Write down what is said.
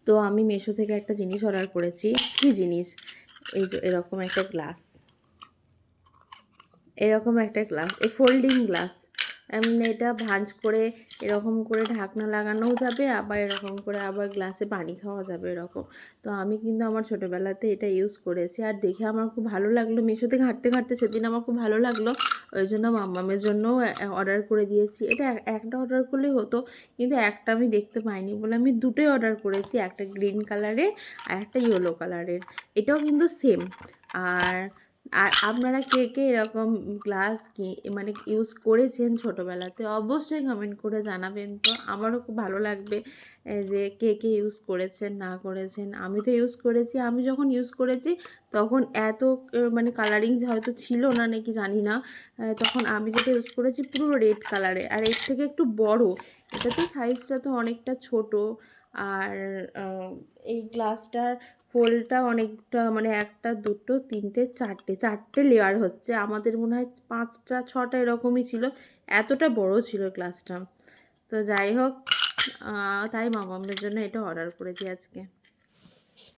তো আমি মিশো থেকে একটা জিনিস অর্ডার করেছি। কী জিনিস? এই যে এরকম একটা গ্লাস, এরকম একটা গ্লাস, এই ফোল্ডিং গ্লাস। এমনি এটা ভাঁজ করে এরকম করে ঢাকনা লাগানোও যাবে, আবার এরকম করে আবার গ্লাসে পানি খাওয়া যাবে এরকম। তো আমি কিন্তু আমার ছোটোবেলাতে এটা ইউজ করেছি, আর দেখে আমার খুব ভালো লাগলো। মিশোতে ঘাঁটতে ঘাঁটতে সেদিন আমার খুব ভালো লাগলো, ওই জন্য মাম্মামের জন্যও অর্ডার করে দিয়েছি। এটা একটা অর্ডার করলেই হতো, কিন্তু একটা আমি দেখতে পাইনি বলে আমি দুটোই অর্ডার করেছি, একটা গ্রিন কালারের আর একটা ইয়েলো কালারের। এটাও কিন্তু সেম। আর আর আপনারা কে কে এরকম গ্লাস কি মানে ইউজ করেছেন ছোটোবেলাতে, অবশ্যই কমেন্ট করে জানাবেন। তো আমারও খুব ভালো লাগবে যে কে কে ইউজ করেছেন না করেছেন। আমি তো ইউজ করেছি, আমি যখন ইউজ করেছি তখন এত মানে কালারিং হয়তো ছিল না নাকি জানি না। তখন আমি যেটা ইউজ করেছি পুরো রেড কালারে, আর এর থেকে একটু বড়। এটা তো সাইজটা তো অনেকটা ছোট। আর এই গ্লাসটার হোলটা অনেকটা, মানে একটা দুটো তিনটে চারটে লেয়ার হচ্ছে। আমাদের মনে হয় 5টা 6টা এরকমই ছিল, এতটা বড় ছিল গ্লাসটা। তো যাই হোক, তাই মামামের জন্য এটা অর্ডার করেছি আজকে।